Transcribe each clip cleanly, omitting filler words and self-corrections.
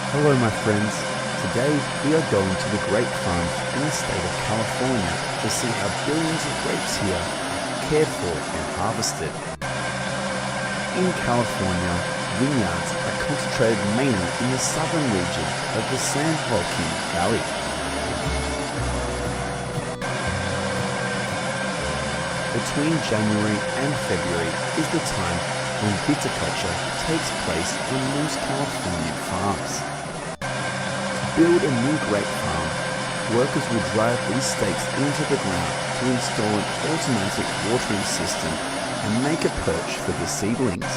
Hello my friends, today we are going to the grape farms in the state of California to see how billions of grapes here are cared for and harvested. In California, vineyards are concentrated mainly in the southern region of the San Joaquin Valley. Between January and February is the time when viticulture takes place on most Californian farms. To build a new grape farm, workers will drive these stakes into the ground to install an automatic watering system and make a perch for the seedlings.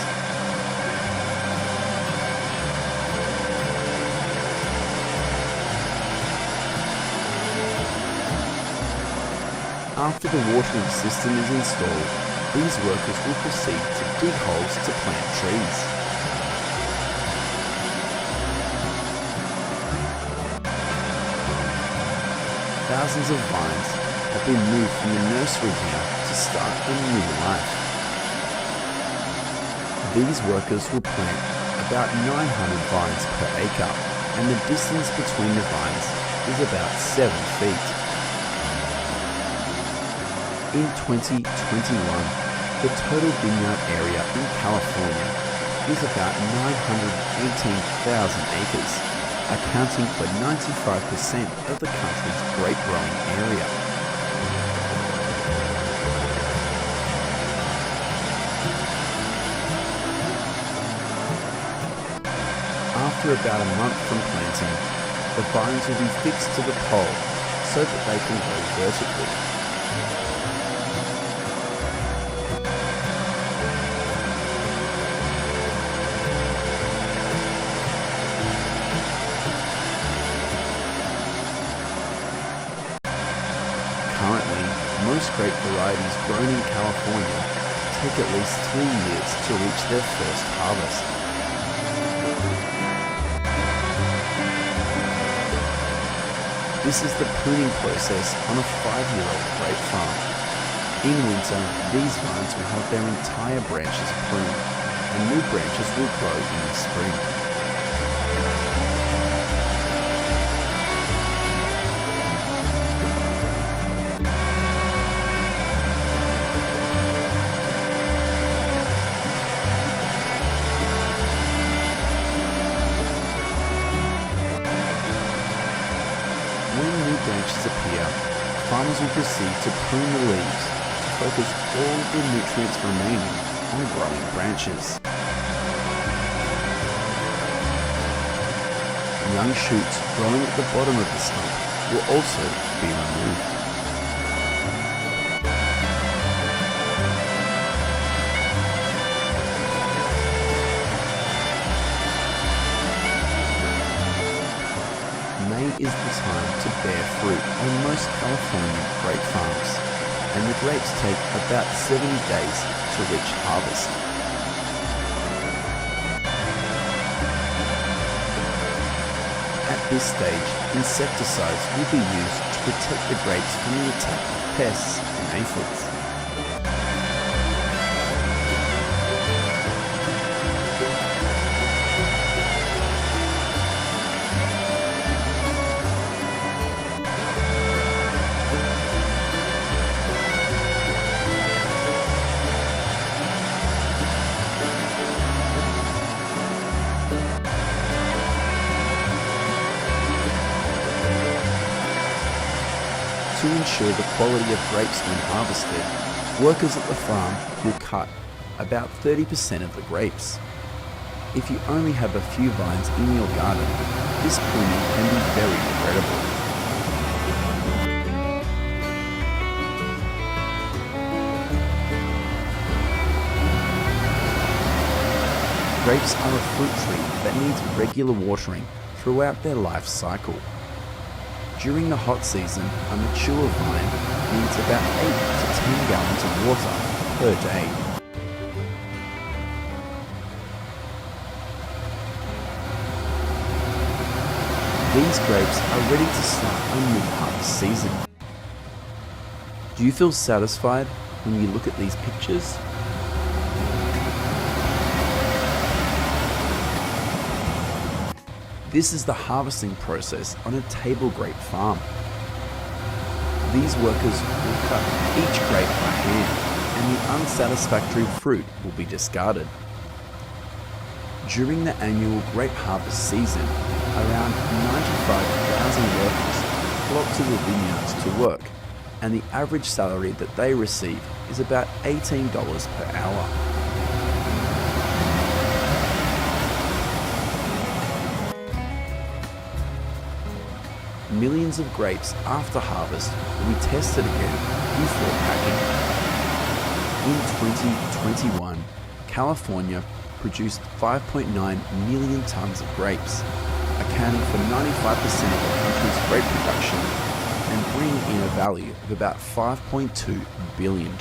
After the watering system is installed, these workers will proceed to dig holes to plant trees. Thousands of vines have been moved from the nursery here to start a new life. These workers will plant about 900 vines per acre, and the distance between the vines is about 7 feet. In 2021, the total vineyard area in California is about 918,000 acres, accounting for 95% of the country's grape growing area. After about a month from planting, the vines will be fixed to the pole so that they can grow vertically. Currently, most grape varieties grown in California take at least 3 years to reach their first harvest. This is the pruning process on a 5-year-old grape farm. In winter, these vines will have their entire branches pruned, and new branches will grow in the spring. When new branches appear, farmers will proceed to prune the leaves to focus all the nutrients remaining on growing branches. Young shoots growing at the bottom of the stump will also be removed. May is the time to bear fruit on most California grape farms, and the grapes take about 70 days to reach harvest. At this stage, insecticides will be used to protect the grapes from the attack of pests and aphids. To ensure the quality of grapes when harvested, workers at the farm will cut about 30% of the grapes. If you only have a few vines in your garden, this pruning can be very regrettable. Grapes are a fruit tree that needs regular watering throughout their life cycle. During the hot season, a mature vine needs about 8 to 10 gallons of water per day. These grapes are ready to start a new harvest season. Do you feel satisfied when you look at these pictures? This is the harvesting process on a table grape farm. These workers will cut each grape by hand, and the unsatisfactory fruit will be discarded. During the annual grape harvest season, around 95,000 workers flock to the vineyards to work, and the average salary that they receive is about $18 per hour. Millions of grapes after harvest will be tested again before packing. In 2021, California produced 5.9 million tons of grapes, accounting for 95% of the country's grape production and bringing in a value of about $5.2 billion.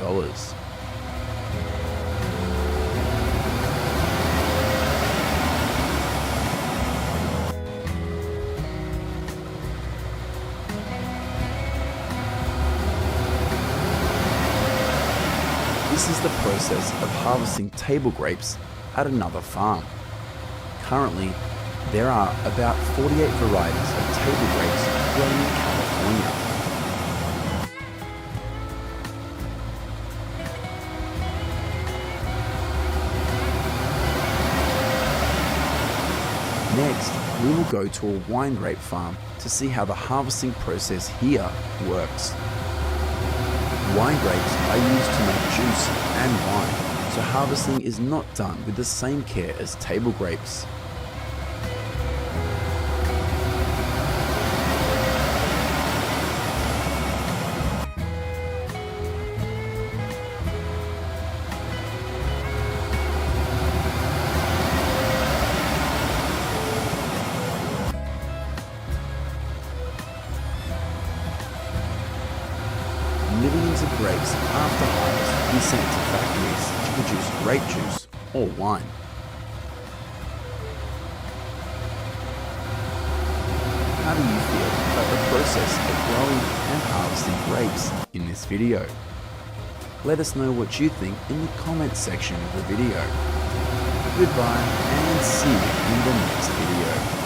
This is the process of harvesting table grapes at another farm. Currently, there are about 48 varieties of table grapes grown in California. Next, we will go to a wine grape farm to see how the harvesting process here works. Wine grapes are used to make juice and wine, so harvesting is not done with the same care as table grapes. Millions of grapes after harvest will be sent to factories to produce grape juice or wine. How do you feel about the process of growing and harvesting grapes in this video? Let us know what you think in the comments section of the video. Goodbye and see you in the next video.